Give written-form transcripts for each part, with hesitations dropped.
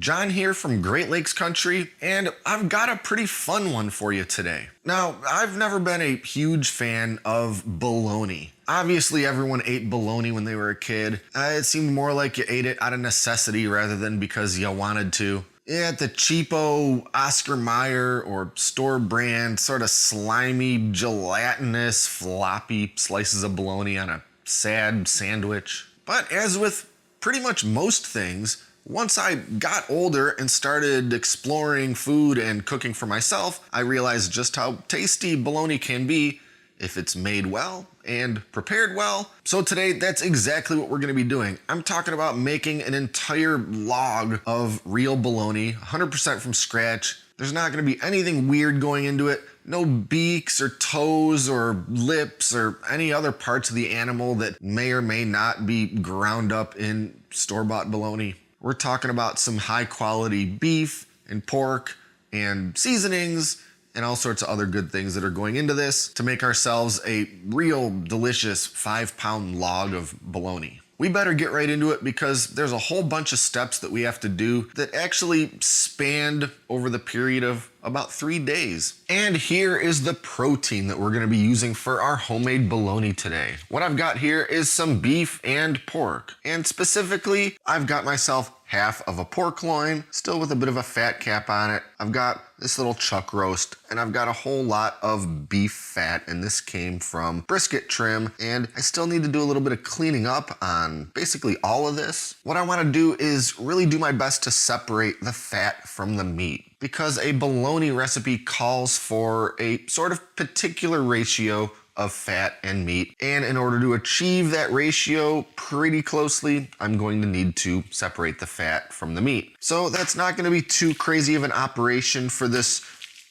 John here from Great Lakes Country, and I've got a pretty fun one for you today. Now, I've never been a huge fan of bologna. Obviously, everyone ate bologna when they were a kid. It seemed more like you ate it out of necessity rather than because you wanted to. Yeah, the cheapo Oscar Mayer or store brand, sort of slimy, gelatinous, floppy slices of bologna on a sad sandwich. But as with pretty much most things, once I got older and started exploring food and cooking for myself, I realized just how tasty bologna can be if it's made well and prepared well. So today, that's exactly what we're gonna be doing. I'm talking about making an entire log of real bologna, 100% from scratch. There's not gonna be anything weird going into it. No beaks or toes or lips or any other parts of the animal that may or may not be ground up in store-bought bologna. We're talking about some high quality beef and pork and seasonings and all sorts of other good things that are going into this to make ourselves a real delicious 5-pound log of bologna. We better get right into it because there's a whole bunch of steps that we have to do that actually spanned over the period of about 3 days. And here is the protein that we're gonna be using for our homemade bologna today. What I've got here is some beef and pork. And specifically, I've got myself half of a pork loin, still with a bit of a fat cap on it. I've got this little chuck roast, and I've got a whole lot of beef fat, and this came from brisket trim, and I still need to do a little bit of cleaning up on basically all of this. What I wanna do is really do my best to separate the fat from the meat, because a bologna recipe calls for a sort of particular ratio of fat and meat. And in order to achieve that ratio pretty closely, I'm going to need to separate the fat from the meat. So that's not gonna be too crazy of an operation for this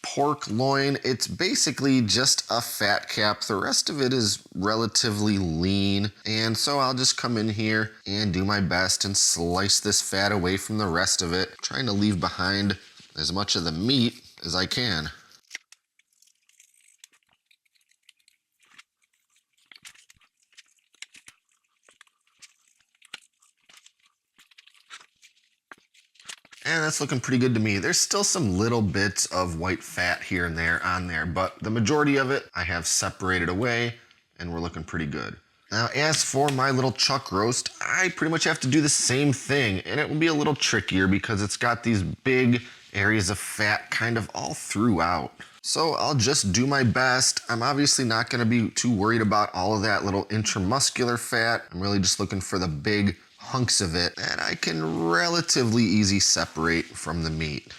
pork loin. It's basically just a fat cap. The rest of it is relatively lean. And so I'll just come in here and do my best and slice this fat away from the rest of it, trying to leave behind as much of the meat as I can. And that's looking pretty good to me. There's still some little bits of white fat here and there on there, but the majority of it I have separated away and we're looking pretty good. Now, as for my little chuck roast, I pretty much have to do the same thing, and it will be a little trickier because it's got these big areas of fat kind of all throughout. So I'll just do my best. I'm obviously not gonna be too worried about all of that little intramuscular fat. I'm really just looking for the big hunks of it that I can relatively easy separate from the meat.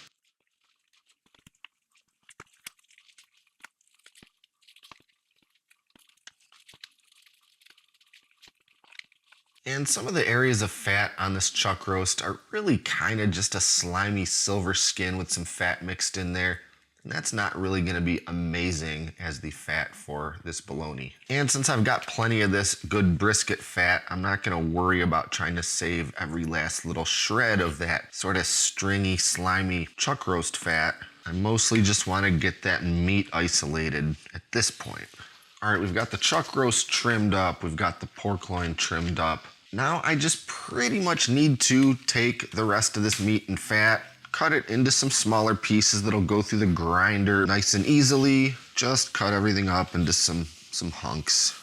And some of the areas of fat on this chuck roast are really kind of just a slimy silver skin with some fat mixed in there. And that's not really gonna be amazing as the fat for this bologna. And since I've got plenty of this good brisket fat, I'm not gonna worry about trying to save every last little shred of that sort of stringy, slimy chuck roast fat. I mostly just wanna get that meat isolated at this point. All right, we've got the chuck roast trimmed up. We've got the pork loin trimmed up. Now I just pretty much need to take the rest of this meat and fat, cut it into some smaller pieces that'll go through the grinder nice and easily. Just cut everything up into some hunks.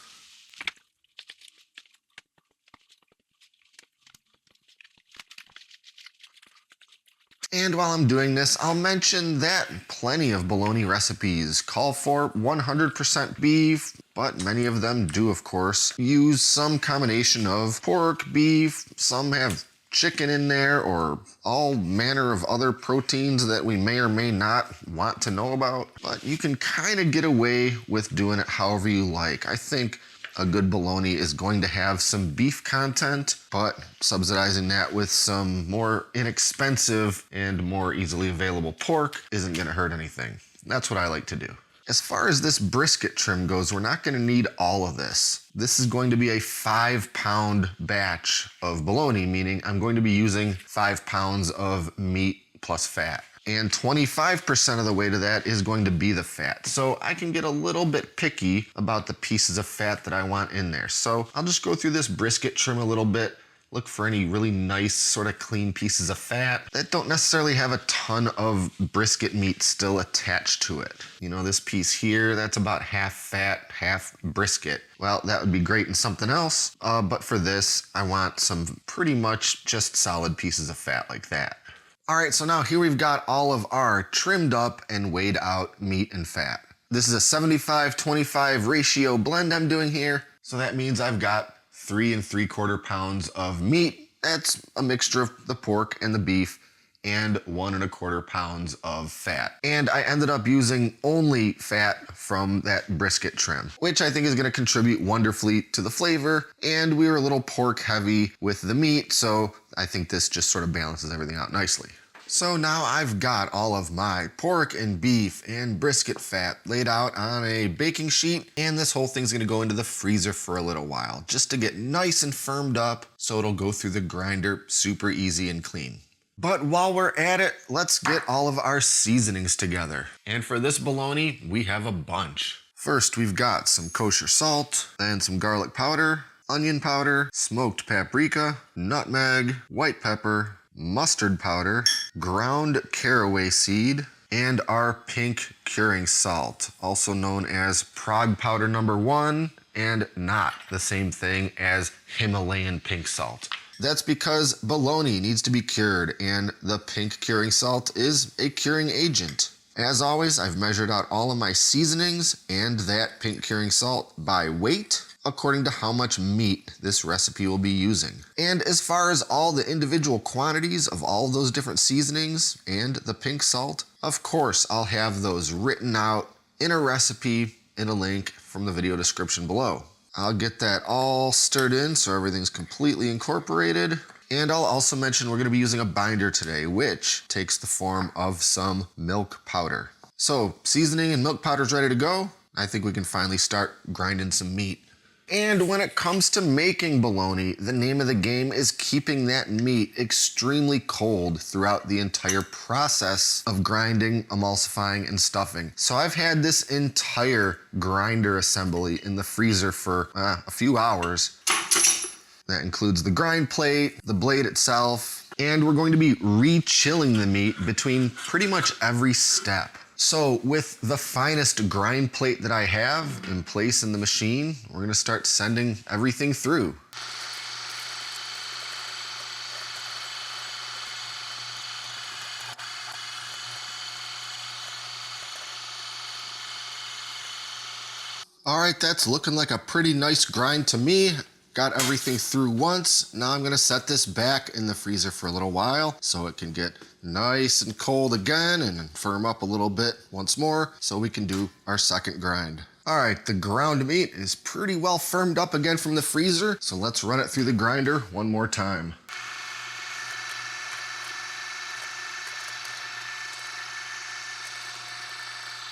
And while I'm doing this, I'll mention that plenty of bologna recipes call for 100% beef, but many of them do, of course, use some combination of pork, beef, some have chicken in there, or all manner of other proteins that we may or may not want to know about. But you can kind of get away with doing it however you like. I think a good bologna is going to have some beef content, but subsidizing that with some more inexpensive and more easily available pork isn't gonna hurt anything. That's what I like to do. As far as this brisket trim goes, we're not gonna need all of this. This is going to be a 5-pound batch of bologna, meaning I'm going to be using 5 pounds of meat plus fat. And 25% of the weight of that is going to be the fat. So I can get a little bit picky about the pieces of fat that I want in there. So I'll just go through this brisket trim a little bit Look for any really nice sort of clean pieces of fat that don't necessarily have a ton of brisket meat still attached to it. You know, this piece here, that's about half fat, half brisket. Well, that would be great in something else, but for this, I want some pretty much just solid pieces of fat like that. All right, so now here we've got all of our trimmed up and weighed out meat and fat. This is a 75-25 ratio blend I'm doing here. So that means I've got 3 3/4 pounds of meat. That's a mixture of the pork and the beef, and 1 1/4 pounds of fat. And I ended up using only fat from that brisket trim, which I think is gonna contribute wonderfully to the flavor. And we were a little pork heavy with the meat, so I think this just sort of balances everything out nicely. So now I've got all of my pork and beef and brisket fat laid out on a baking sheet, and this whole thing's gonna go into the freezer for a little while, just to get nice and firmed up so it'll go through the grinder super easy and clean. But while we're at it, let's get all of our seasonings together. And for this bologna, we have a bunch. First, we've got some kosher salt, then some garlic powder, onion powder, smoked paprika, nutmeg, white pepper, mustard powder, ground caraway seed, and our pink curing salt, also known as Prague powder number 1, and not the same thing as Himalayan pink salt. That's because bologna needs to be cured, and the pink curing salt is a curing agent. As always, I've measured out all of my seasonings and that pink curing salt by weight, according to how much meat this recipe will be using. And as far as all the individual quantities of all those different seasonings and the pink salt, of course I'll have those written out in a recipe in a link from the video description below. I'll get that all stirred in so everything's completely incorporated. And I'll also mention we're gonna be using a binder today, which takes the form of some milk powder. So seasoning and milk powder's ready to go. I think we can finally start grinding some meat. And when it comes to making bologna, the name of the game is keeping that meat extremely cold throughout the entire process of grinding, emulsifying, and stuffing. So I've had this entire grinder assembly in the freezer for a few hours. That includes the grind plate, the blade itself, and we're going to be re-chilling the meat between pretty much every step. So with the finest grind plate that I have in place in the machine, we're gonna start sending everything through. All right, that's looking like a pretty nice grind to me. Got everything through once. Now I'm gonna set this back in the freezer for a little while so it can get nice and cold again and firm up a little bit once more so we can do our second grind. All right, the ground meat is pretty well firmed up again from the freezer, so let's run it through the grinder one more time.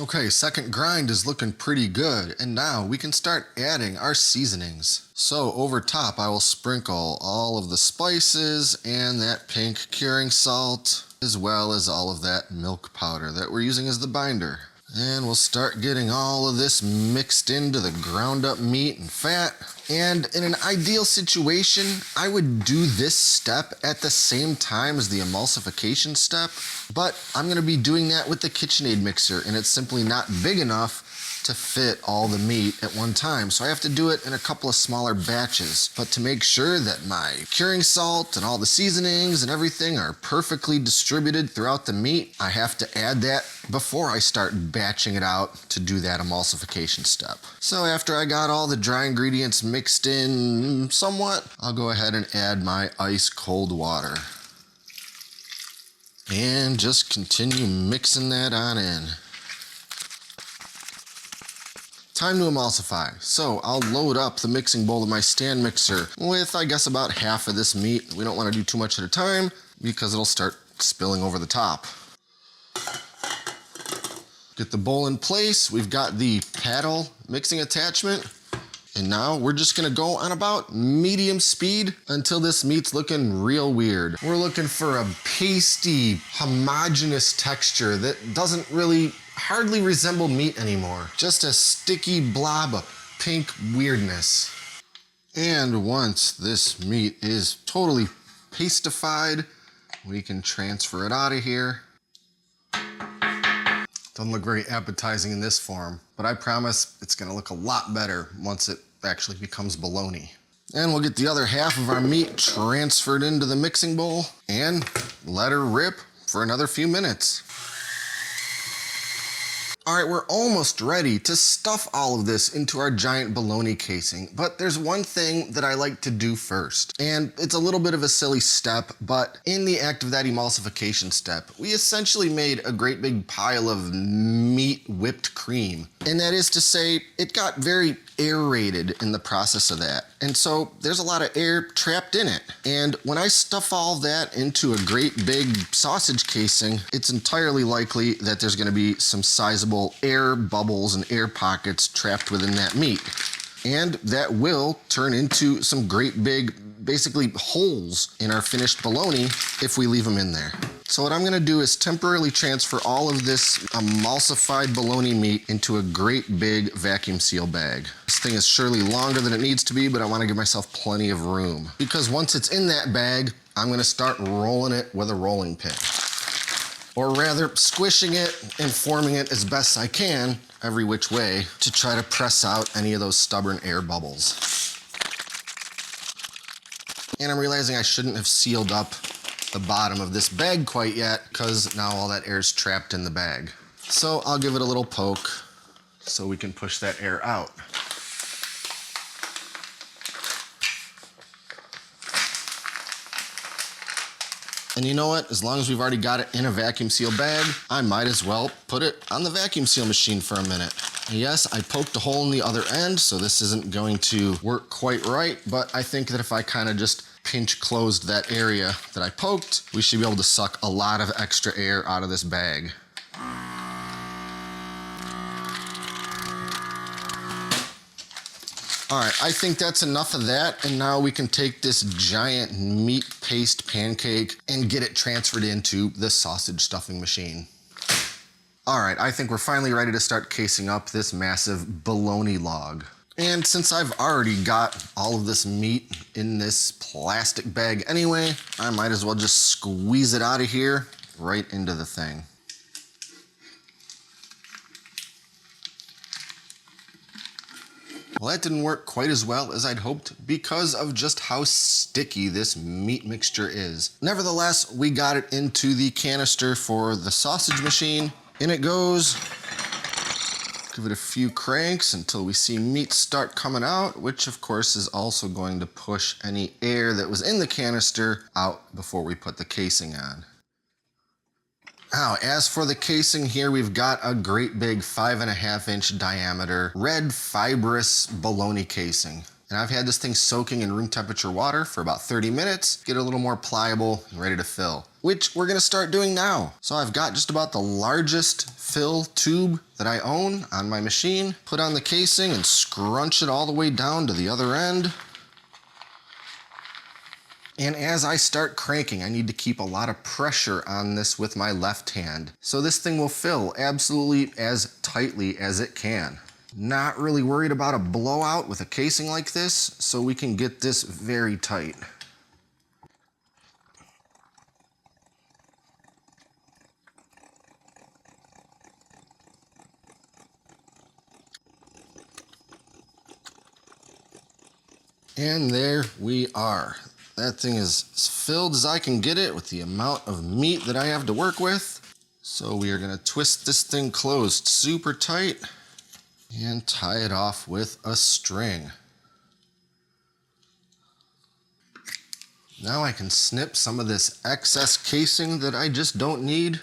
Okay, second grind is looking pretty good, and now we can start adding our seasonings. So over top, I will sprinkle all of the spices and that pink curing salt, as well as all of that milk powder that we're using as the binder. And we'll start getting all of this mixed into the ground up meat and fat. And in an ideal situation, I would do this step at the same time as the emulsification step, but I'm gonna be doing that with the KitchenAid mixer, and it's simply not big enough to fit all the meat at one time. So I have to do it in a couple of smaller batches. But to make sure that my curing salt and all the seasonings and everything are perfectly distributed throughout the meat, I have to add that before I start batching it out to do that emulsification step. So after I got all the dry ingredients mixed in somewhat, I'll go ahead and add my ice cold water. And just continue mixing that on in. Time to emulsify. So I'll load up the mixing bowl of my stand mixer with, I guess, about half of this meat. We don't want to do too much at a time because it'll start spilling over the top. Get the bowl in place. We've got the paddle mixing attachment. And now we're just gonna go on about medium speed until this meat's looking real weird. We're looking for a pasty, homogeneous texture that doesn't really hardly resemble meat anymore. Just a sticky blob of pink weirdness. And once this meat is totally pastified, we can transfer it out of here. Doesn't look very appetizing in this form, but I promise it's gonna look a lot better once it actually becomes bologna. And we'll get the other half of our meat transferred into the mixing bowl and let her rip for another few minutes. All right, we're almost ready to stuff all of this into our giant bologna casing, but there's one thing that I like to do first. And it's a little bit of a silly step, but in the act of that emulsification step, we essentially made a great big pile of meat whipped cream. And that is to say, it got very aerated in the process of that. And so there's a lot of air trapped in it. And when I stuff all that into a great big sausage casing, it's entirely likely that there's gonna be some sizable air bubbles and air pockets trapped within that meat. And that will turn into some great big, basically holes in our finished bologna if we leave them in there. So what I'm gonna do is temporarily transfer all of this emulsified bologna meat into a great big vacuum seal bag. This thing is surely longer than it needs to be, but I wanna give myself plenty of room. Because once it's in that bag, I'm gonna start rolling it with a rolling pin. Or rather, squishing it and forming it as best I can every which way to try to press out any of those stubborn air bubbles. And I'm realizing I shouldn't have sealed up the bottom of this bag quite yet because now all that air is trapped in the bag. So I'll give it a little poke so we can push that air out. And you know what? As long as we've already got it in a vacuum seal bag, I might as well put it on the vacuum seal machine for a minute. Yes, I poked a hole in the other end, so this isn't going to work quite right, but I think that if I kind of just pinch closed that area that I poked, we should be able to suck a lot of extra air out of this bag. All right, I think that's enough of that, and now we can take this giant meat paste pancake and get it transferred into the sausage stuffing machine. All right, I think we're finally ready to start casing up this massive bologna log. And since I've already got all of this meat in this plastic bag anyway, I might as well just squeeze it out of here right into the thing. Well, that didn't work quite as well as I'd hoped because of just how sticky this meat mixture is. Nevertheless, we got it into the canister for the sausage machine. In it goes. Give it a few cranks until we see meat start coming out, which of course is also going to push any air that was in the canister out before we put the casing on. Now, as for the casing here, we've got a great big 5.5-inch diameter red fibrous bologna casing. And I've had this thing soaking in room temperature water for about 30 minutes, get it a little more pliable and ready to fill, which we're gonna start doing now. So I've got just about the largest fill tube that I own on my machine, put on the casing and scrunch it all the way down to the other end. And as I start cranking, I need to keep a lot of pressure on this with my left hand. So this thing will fill absolutely as tightly as it can. Not really worried about a blowout with a casing like this, so we can get this very tight. And there we are. That thing is as filled as I can get it with the amount of meat that I have to work with. So we are gonna twist this thing closed super tight and tie it off with a string. Now I can snip some of this excess casing that I just don't need.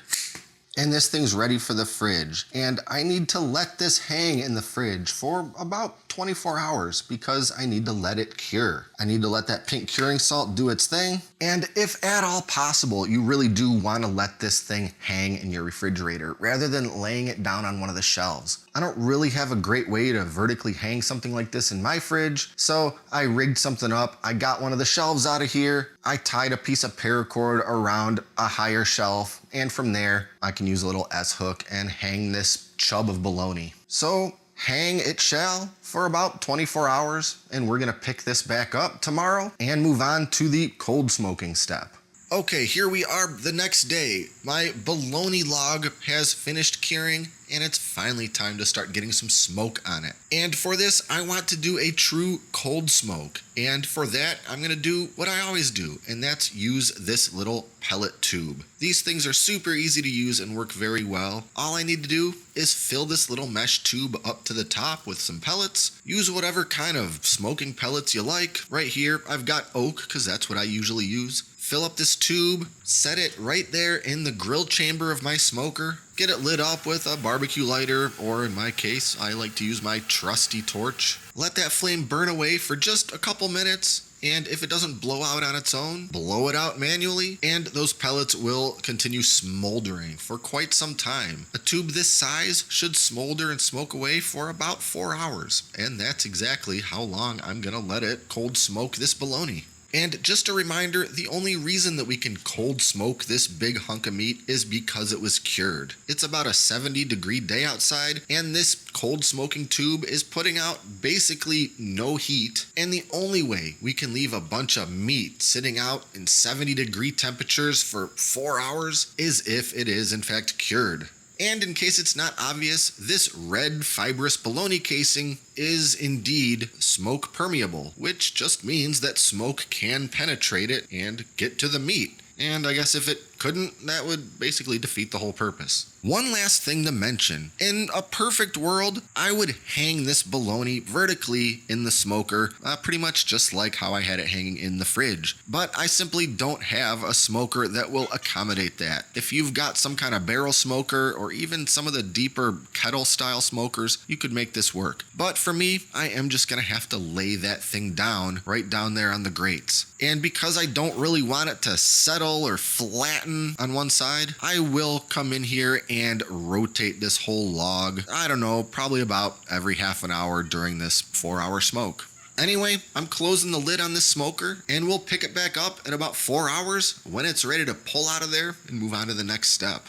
And this thing's ready for the fridge. And I need to let this hang in the fridge for about 24 hours because I need to let it cure. I need to let that pink curing salt do its thing. And if at all possible, you really do want to let this thing hang in your refrigerator rather than laying it down on one of the shelves. I don't really have a great way to vertically hang something like this in my fridge, so I rigged something up. I got one of the shelves out of here. I tied a piece of paracord around a higher shelf, and from there, I can use a little S-hook and hang this chub of bologna. So hang it shall for about 24 hours, and we're gonna pick this back up tomorrow and move on to the cold smoking step. Okay, here we are the next day. My bologna log has finished curing, and it's finally time to start getting some smoke on it. And for this, I want to do a true cold smoke. And for that, I'm gonna do what I always do, and that's use this little pellet tube. These things are super easy to use and work very well. All I need to do is fill this little mesh tube up to the top with some pellets. Use whatever kind of smoking pellets you like. Right here, I've got oak, because that's what I usually use. Fill up this tube, set it right there in the grill chamber of my smoker. Get it lit up with a barbecue lighter, or in my case, I like to use my trusty torch. Let that flame burn away for just a couple minutes, and if it doesn't blow out on its own, blow it out manually, and those pellets will continue smoldering for quite some time. A tube this size should smolder and smoke away for about 4 hours, and that's exactly how long I'm gonna let it cold smoke this bologna. And just a reminder, the only reason that we can cold smoke this big hunk of meat is because it was cured. It's about a 70-degree day outside, and this cold smoking tube is putting out basically no heat, and the only way we can leave a bunch of meat sitting out in 70-degree temperatures for 4 hours is if it is in fact cured. And in case it's not obvious, this red fibrous bologna casing is indeed smoke permeable, which just means that smoke can penetrate it and get to the meat. And I guess if it couldn't, that would basically defeat the whole purpose. One last thing to mention. In a perfect world, I would hang this bologna vertically in the smoker, pretty much just like how I had it hanging in the fridge. But I simply don't have a smoker that will accommodate that. If you've got some kind of barrel smoker, or even some of the deeper kettle style smokers, you could make this work. But for me, I am just gonna have to lay that thing down, right down there on the grates. And because I don't really want it to settle or flatten on one side, I will come in here and rotate this whole log, I don't know, probably about every half an hour during this 4-hour smoke. Anyway, I'm closing the lid on this smoker, and we'll pick it back up in about 4 hours when it's ready to pull out of there and move on to the next step.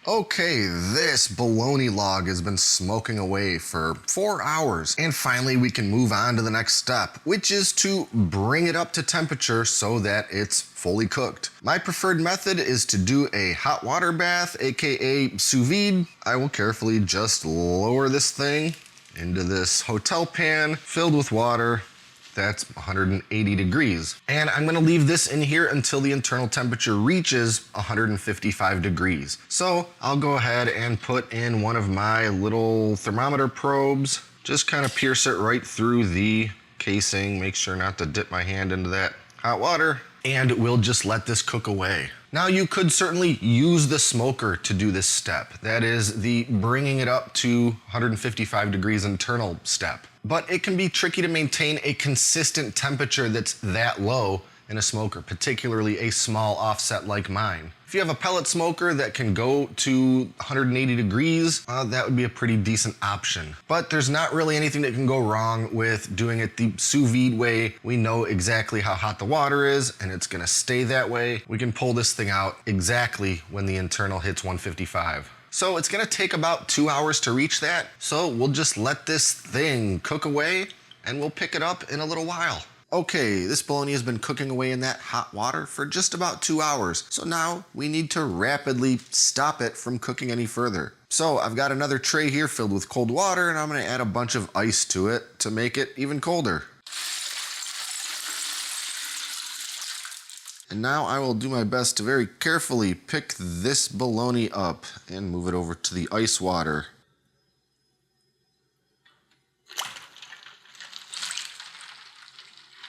Okay, this bologna log has been smoking away for 4 hours, and finally we can move on to the next step, which is to bring it up to temperature so that it's fully cooked. My preferred method is to do a hot water bath, aka sous vide. I will carefully just lower this thing into this hotel pan filled with water. That's 180 degrees. And I'm gonna leave this in here until the internal temperature reaches 155 degrees. So I'll go ahead and put in one of my little thermometer probes, just kind of pierce it right through the casing, make sure not to dip my hand into that hot water, and we'll just let this cook away. Now you could certainly use the smoker to do this step. That is the bringing it up to 155 degrees internal step. But it can be tricky to maintain a consistent temperature that's that low in a smoker, particularly a small offset like mine. If you have a pellet smoker that can go to 180 degrees, that would be a pretty decent option. But there's not really anything that can go wrong with doing it the sous vide way. We know exactly how hot the water is, and it's gonna stay that way. We can pull this thing out exactly when the internal hits 155. So it's gonna take about 2 hours to reach that. So we'll just let this thing cook away, and we'll pick it up in a little while. Okay, this bologna has been cooking away in that hot water for just about 2 hours. So now we need to rapidly stop it from cooking any further. So I've got another tray here filled with cold water, and I'm gonna add a bunch of ice to it to make it even colder. And now I will do my best to very carefully pick this bologna up and move it over to the ice water.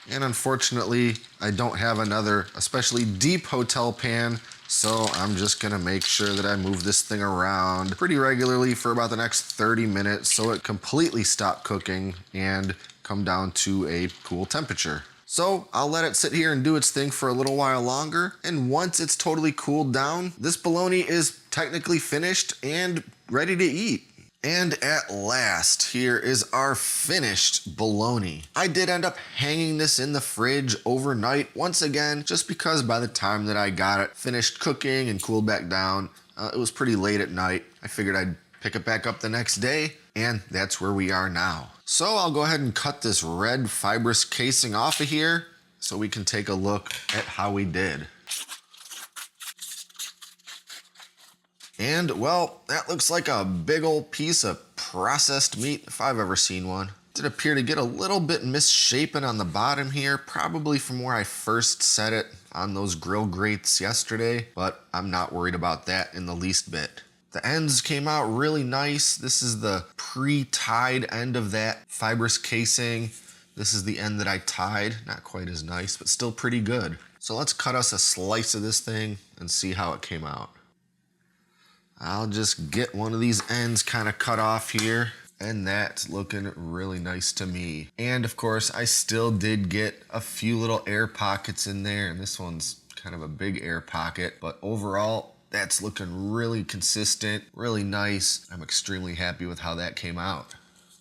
And unfortunately, I don't have another especially deep hotel pan, so I'm just gonna make sure that I move this thing around pretty regularly for about the next 30 minutes so it completely stop cooking and come down to a cool temperature. So I'll let it sit here and do its thing for a little while longer, and once it's totally cooled down, this bologna is technically finished and ready to eat. And at last, here is our finished bologna. I did end up hanging this in the fridge overnight once again, just because by the time that I got it finished cooking and cooled back down, it was pretty late at night. I figured I'd pick it back up the next day, and that's where we are now. So I'll go ahead and cut this red fibrous casing off of here so we can take a look at how we did. And well, that looks like a big old piece of processed meat if I've ever seen one. It did appear to get a little bit misshapen on the bottom here, probably from where I first set it on those grill grates yesterday, but I'm not worried about that in the least bit. The ends came out really nice. This is the pre-tied end of that fibrous casing. This is the end that I tied. Not quite as nice, but still pretty good. So let's cut us a slice of this thing and see how it came out. I'll just get one of these ends kind of cut off here, and that's looking really nice to me. And of course, I still did get a few little air pockets in there, and this one's kind of a big air pocket, but overall, that's looking really consistent, really nice. I'm extremely happy with how that came out.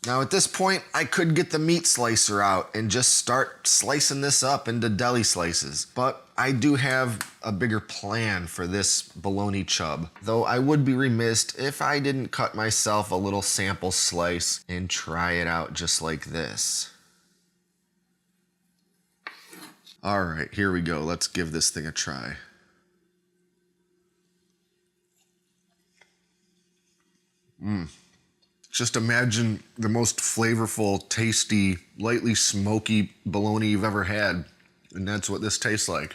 Now at this point, I could get the meat slicer out and just start slicing this up into deli slices, but I do have a bigger plan for this bologna chub, though I would be remiss if I didn't cut myself a little sample slice and try it out just like this. All right, here we go. Let's give this thing a try. Just imagine the most flavorful, tasty, lightly smoky bologna you've ever had, and that's what this tastes like.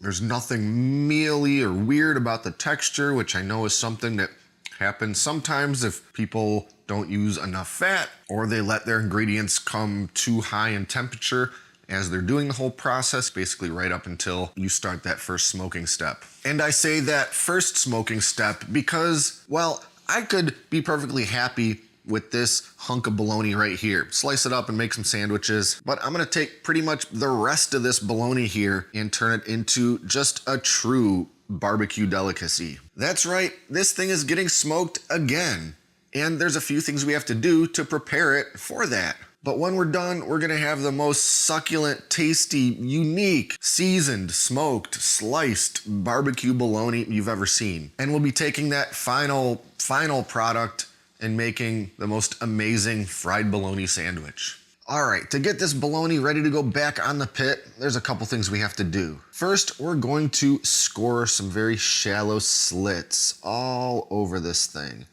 There's nothing mealy or weird about the texture, which I know is something that happens sometimes if people don't use enough fat or they let their ingredients come too high in temperature as they're doing the whole process, basically right up until you start that first smoking step. And I say that first smoking step because, well, I could be perfectly happy with this hunk of bologna right here. Slice it up and make some sandwiches, but I'm gonna take pretty much the rest of this bologna here and turn it into just a true barbecue delicacy. That's right, this thing is getting smoked again. And there's a few things we have to do to prepare it for that. But when we're done, we're gonna have the most succulent, tasty, unique, seasoned, smoked, sliced barbecue bologna you've ever seen. And we'll be taking that final product and making the most amazing fried bologna sandwich. All right, to get this bologna ready to go back on the pit, there's a couple things we have to do. First, we're going to score some very shallow slits all over this thing.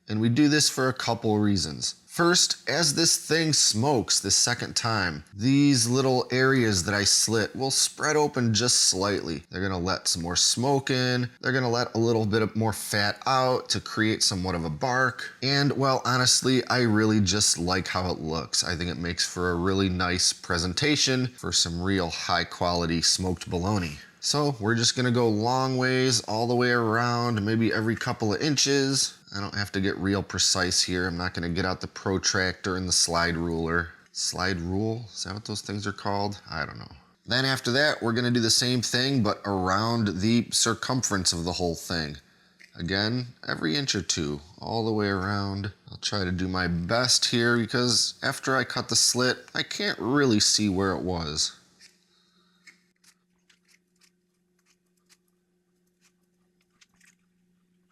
And we do this for a couple reasons. First, as this thing smokes the second time, these little areas that I slit will spread open just slightly. They're gonna let some more smoke in, they're gonna let a little bit more fat out to create somewhat of a bark. And well, honestly, I really just like how it looks. I think it makes for a really nice presentation for some real high quality smoked bologna. So we're just gonna go long ways all the way around, maybe every couple of inches. I don't have to get real precise here. I'm not gonna get out the protractor and the slide ruler. Slide rule, is that what those things are called? I don't know. Then after that, we're gonna do the same thing, but around the circumference of the whole thing. Again, every inch or two, all the way around. I'll try to do my best here because after I cut the slit, I can't really see where it was.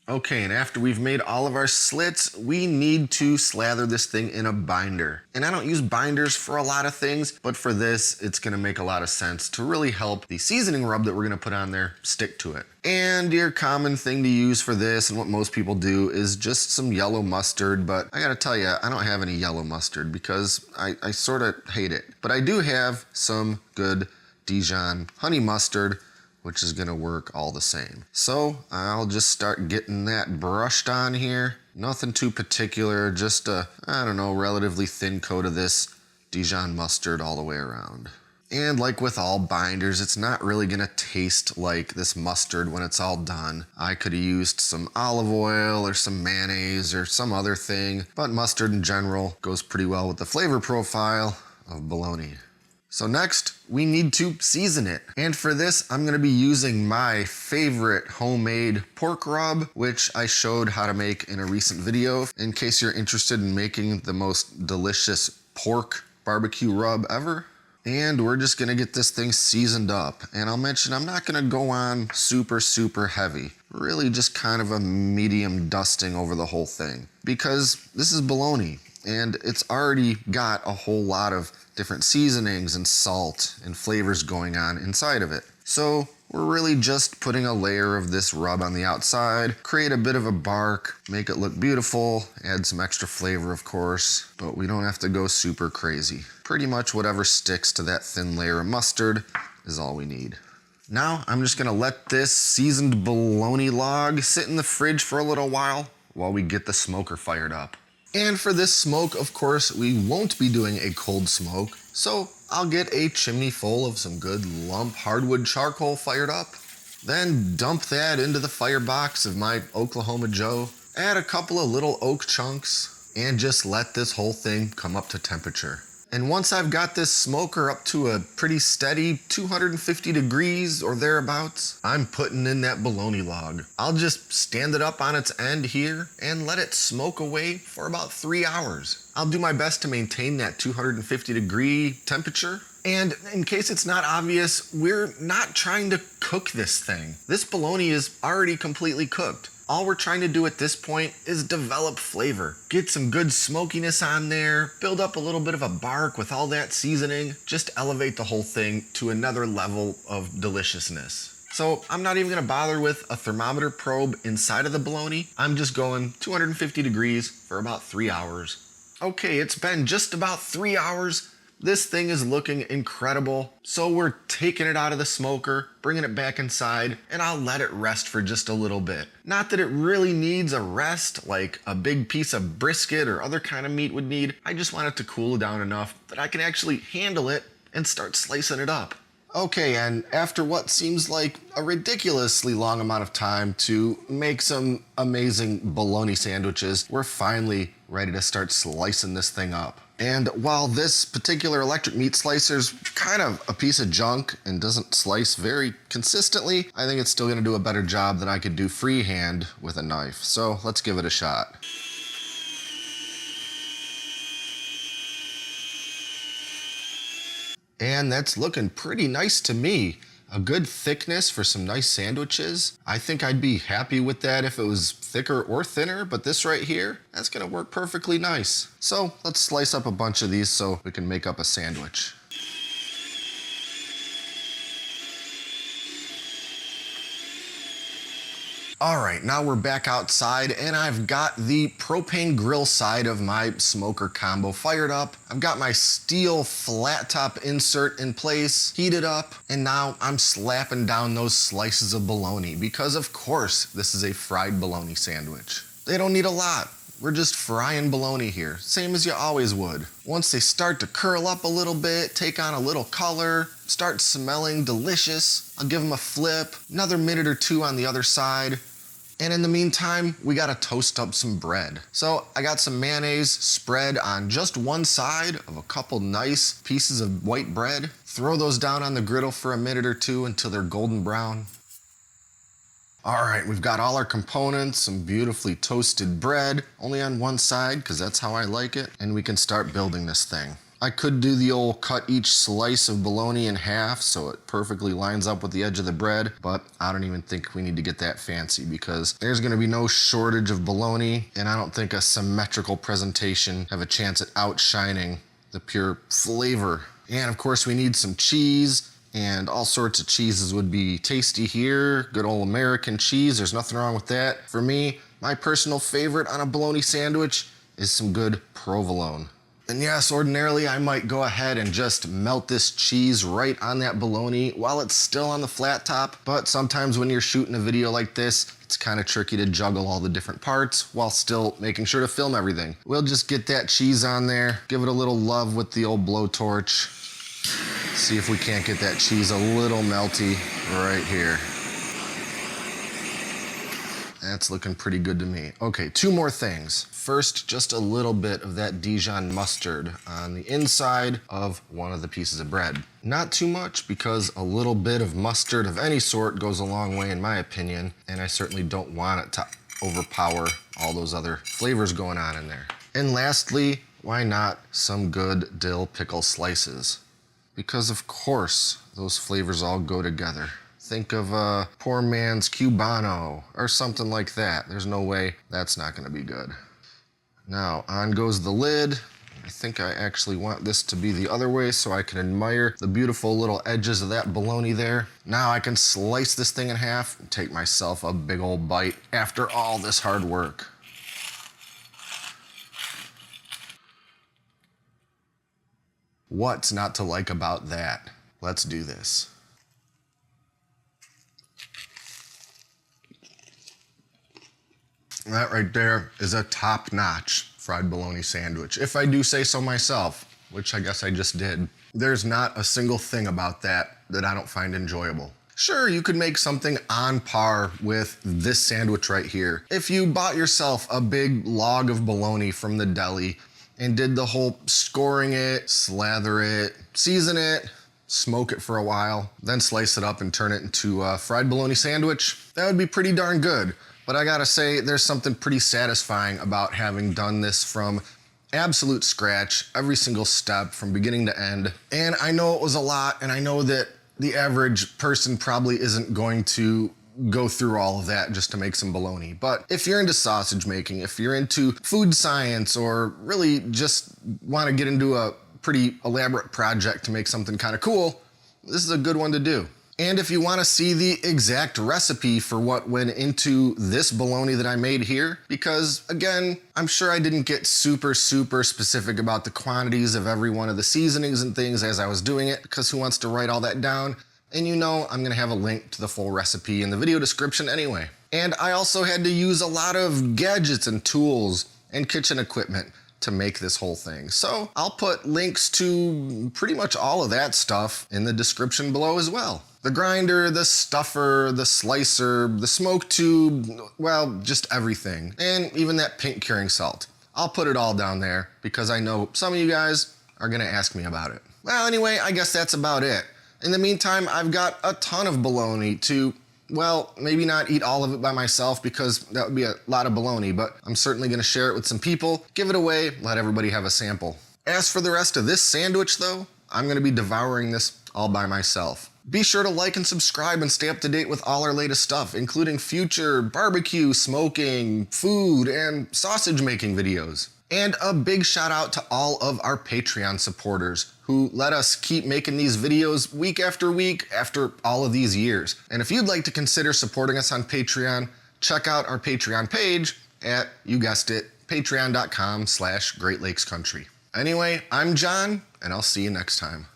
Okay, and after we've made all of our slits, we need to slather this thing in a binder. And I don't use binders for a lot of things, but for this, it's gonna make a lot of sense to really help the seasoning rub that we're gonna put on there stick to it. And your common thing to use for this, and what most people do, is just some yellow mustard, but I gotta tell you, I don't have any yellow mustard because I sort of hate it. But I do have some good Dijon honey mustard, which is gonna work all the same. So I'll just start getting that brushed on here. Nothing too particular, just a, I don't know, relatively thin coat of this Dijon mustard all the way around. And like with all binders, it's not really gonna taste like this mustard when it's all done. I could have used some olive oil or some mayonnaise or some other thing, but mustard in general goes pretty well with the flavor profile of bologna. So next, we need to season it. And for this, I'm gonna be using my favorite homemade pork rub, which I showed how to make in a recent video. In case you're interested in making the most delicious pork barbecue rub ever. And we're just gonna get this thing seasoned up. And I'll mention, I'm not gonna go on super heavy. really just kind of a medium dusting over the whole thing. Because this is bologna, and it's already got a whole lot of different seasonings and salt and flavors going on inside of it. So we're really just putting a layer of this rub on the outside, create a bit of a bark, make it look beautiful, add some extra flavor of course, but we don't have to go super crazy. Pretty much whatever sticks to that thin layer of mustard is all we need. Now I'm just gonna let this seasoned bologna log sit in the fridge for a little while we get the smoker fired up. And for this smoke, of course, we won't be doing a cold smoke, so I'll get a chimney full of some good lump hardwood charcoal fired up, then dump that into the firebox of my Oklahoma Joe, add a couple of little oak chunks, and just let this whole thing come up to temperature. And once I've got this smoker up to a pretty steady 250 degrees or thereabouts, I'm putting in that bologna log. I'll just stand it up on its end here and let it smoke away for about 3 hours. I'll do my best to maintain that 250 degree temperature. And in case it's not obvious, we're not trying to cook this thing. This bologna is already completely cooked. All we're trying to do at this point is develop flavor. Get some good smokiness on there, build up a little bit of a bark with all that seasoning, just elevate the whole thing to another level of deliciousness. So I'm not even gonna bother with a thermometer probe inside of the bologna. I'm just going 250 degrees for about 3 hours. Okay, it's been just about 3 hours. This thing is looking incredible. So we're taking it out of the smoker, bringing it back inside, and I'll let it rest for just a little bit. Not that it really needs a rest like a big piece of brisket or other kind of meat would need. I just want it to cool down enough that I can actually handle it and start slicing it up. Okay, and after what seems like a ridiculously long amount of time to make some amazing bologna sandwiches, we're finally ready to start slicing this thing up. And while this particular electric meat slicer is kind of a piece of junk and doesn't slice very consistently, I think it's still gonna do a better job than I could do freehand with a knife. So let's give it a shot. And that's looking pretty nice to me. A good thickness for some nice sandwiches. I think I'd be happy with that if it was thicker or thinner, but this right here, that's gonna work perfectly nice. So let's slice up a bunch of these so we can make up a sandwich. All right, now we're back outside and I've got the propane grill side of my smoker combo fired up. I've got my steel flat top insert in place, heated up, and now I'm slapping down those slices of bologna because of course this is a fried bologna sandwich. They don't need a lot. We're just frying bologna here, same as you always would. Once they start to curl up a little bit, take on a little color, start smelling delicious, I'll give them a flip, another minute or two on the other side. And in the meantime, we gotta toast up some bread. So I got some mayonnaise spread on just one side of a couple nice pieces of white bread. Throw those down on the griddle for a minute or two until they're golden brown. All right, we've got all our components, some beautifully toasted bread, only on one side, because that's how I like it, and we can start building this thing. I could do the old cut each slice of bologna in half so it perfectly lines up with the edge of the bread, but I don't even think we need to get that fancy because there's gonna be no shortage of bologna, and I don't think a symmetrical presentation have a chance at outshining the pure flavor. And of course we need some cheese, and all sorts of cheeses would be tasty here. Good old American cheese, there's nothing wrong with that. For me, my personal favorite on a bologna sandwich is some good provolone. And yes, ordinarily I might go ahead and just melt this cheese right on that bologna while it's still on the flat top, but sometimes when you're shooting a video like this, it's kind of tricky to juggle all the different parts while still making sure to film everything. We'll just get that cheese on there, give it a little love with the old blowtorch, see if we can't get that cheese a little melty right here. That's looking pretty good to me. Okay, two more things. First, just a little bit of that Dijon mustard on the inside of one of the pieces of bread. Not too much, because a little bit of mustard of any sort goes a long way in my opinion, and I certainly don't want it to overpower all those other flavors going on in there. And lastly, why not some good dill pickle slices? Because of course, those flavors all go together. Think of a poor man's Cubano or something like that. There's no way that's not gonna be good. Now, on goes the lid. I think I actually want this to be the other way so I can admire the beautiful little edges of that bologna there. Now I can slice this thing in half and take myself a big old bite after all this hard work. What's not to like about that? Let's do this. That right there is a top-notch fried bologna sandwich, if I do say so myself, which I guess I just did. There's not a single thing about that I don't find enjoyable. Sure, you could make something on par with this sandwich right here. If you bought yourself a big log of bologna from the deli and did the whole scoring it, slather it, season it, smoke it for a while, then slice it up and turn it into a fried bologna sandwich, that would be pretty darn good. But I gotta say, there's something pretty satisfying about having done this from absolute scratch, every single step from beginning to end. And I know it was a lot, and I know that the average person probably isn't going to go through all of that just to make some bologna. But if you're into sausage making, if you're into food science, or really just wanna get into a pretty elaborate project to make something kinda cool, this is a good one to do. And if you want to see the exact recipe for what went into this bologna that I made here, because again, I'm sure I didn't get super specific about the quantities of every one of the seasonings and things as I was doing it, because who wants to write all that down? And you know I'm gonna have a link to the full recipe in the video description anyway. And I also had to use a lot of gadgets and tools and kitchen equipment to make this whole thing. So I'll put links to pretty much all of that stuff in the description below as well. The grinder, the stuffer, the slicer, the smoke tube, well, just everything. And even that pink curing salt. I'll put it all down there because I know some of you guys are gonna ask me about it. Well, anyway, I guess that's about it. In the meantime, I've got a ton of bologna to, well, maybe not eat all of it by myself because that would be a lot of bologna, but I'm certainly gonna share it with some people, give it away, let everybody have a sample. As for the rest of this sandwich though, I'm gonna be devouring this all by myself. Be sure to like and subscribe and stay up to date with all our latest stuff, including future barbecue, smoking, food, and sausage making videos. And a big shout out to all of our Patreon supporters who let us keep making these videos week after week after all of these years. And if you'd like to consider supporting us on Patreon, check out our Patreon page at, you guessed it, patreon.com/Great Lakes Country. Anyway, I'm John, and I'll see you next time.